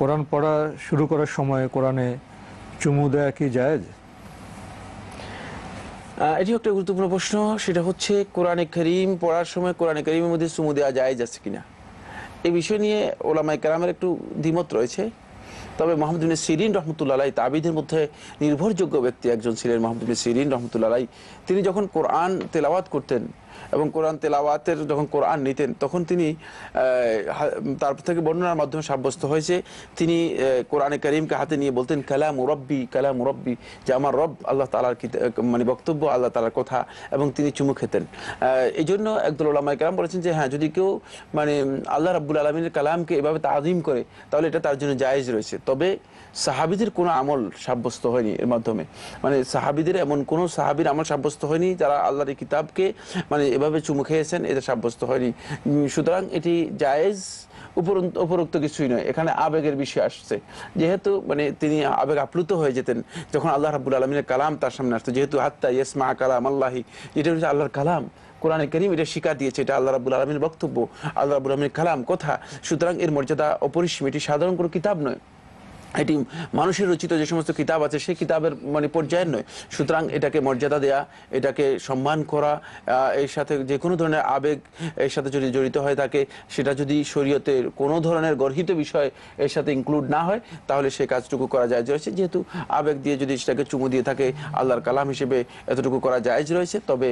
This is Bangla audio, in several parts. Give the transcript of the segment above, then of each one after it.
কোরআন পড়া শুরু করার সময় কোরআনে চুমু দেয়া কি জায়েজ? এটি একটা গুরুত্বপূর্ণ প্রশ্ন। সেটা হচ্ছে কোরআনে কারীম পড়ার সময় কোরআনে কারীমের মধ্যে চুমু দেওয়া জায়েজ আছে কিনা, এই বিষয় নিয়ে ওলামায়ে কেরামের একটু দ্বিমত রয়েছে। তবে মুহাম্মদ ইবনে সিরিন রহমতুল্লাহ আলাইহি তাবিদের মধ্যে নির্ভরযোগ্য ব্যক্তি একজন ছিলেন মুহাম্মদ ইবনে সিরিন রহমতুল্লাহ আলাইহি। তিনি যখন কোরআন তেলাওয়াত করতেন এবং কোরআন তেলাওয়াতের যখন কোরআন নিতেন তখন তিনি তার থেকে বর্ণনার মাধ্যমে সাব্যস্ত হয়েছে তিনি কোরআনে কারীমকে হাতে নিয়ে বলতেন কালামু রব্বি কালামু রব্বি, যে আমার রব আল্লাহ তাআলার মানে বক্তব্য, আল্লাহ তাআলার কথা, এবং তিনি চুমু খেতেন। এই জন্য একদল ওলামায়ে কেরাম বলেছেন যে হ্যাঁ, যদি কেউ মানে আল্লাহ রাব্বুল আলামিনের কালামকে এভাবে তাযীম করে তাহলে এটা তার জন্য জায়েজ রয়েছে। তবে সাহাবীদের কোনো আমল সাব্যস্ত হয়নি এর মাধ্যমে, মানে সাহাবীদের এমন কোনো সাহাবীর আমল সাব্যস্ত হয়নি যারা আল্লাহর কিতাবকে মানে এভাবে চুমু খেয়েছেন, এটা সাব্যস্ত হয়নি। সুতরাং এটি জায়েজ, উপরোক্ত কিছুই নয়। এখানে আবেগের বিষয় আসছে, যেহেতু মানে তিনি আবেগ আপ্লুত হয়ে যেতেন যখন আল্লাহ রাব্বুল আলামিনের কালাম তার সামনে আসতো, যেহেতু হাত্তা ইয়াসমা কালাম আল্লাহি, যেটা হচ্ছে আল্লাহর কালাম। কোরআনে কারীম এটা শিক্ষা দিয়েছে, এটা আল্লাহ রাব্বুল আলামিনের বক্তব্য, আল্লাহ রাব্বুল আলামিনের কালাম, কথা। সুতরাং এর মর্যাদা অপরিসীম, এটি সাধারণ কোনো কিতাব নয়, এটি মানুষের রচিত যে সমস্ত কিতাব আছে সেই কিতাবের মানে পর্যায়ের নয়। সুতরাং এটাকে মর্যাদা দেয়া, এটাকে সম্মান করা, এর সাথে যে কোনো ধরনের আবেগ এর সাথে যদি জড়িত হয়ে থাকে, সেটা যদি শরীয়তের কোনো ধরনের গর্হিত বিষয় এর সাথে ইনক্লুড না হয়, তাহলে সেই কাজটুকু করা জায়েজ রয়েছে। যেহেতু আবেগ দিয়ে যদি সেটাকে চুমু দিয়ে থাকে আল্লাহর কালাম হিসেবে এতটুকু করা জায়েজ রয়েছে। তবে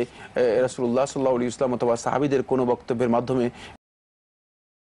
রাসূলুল্লাহ সাল্লাল্লাহু আলাইহি ওয়াসাল্লাম অথবা সাহাবীদের কোনো বক্তব্যের মাধ্যমে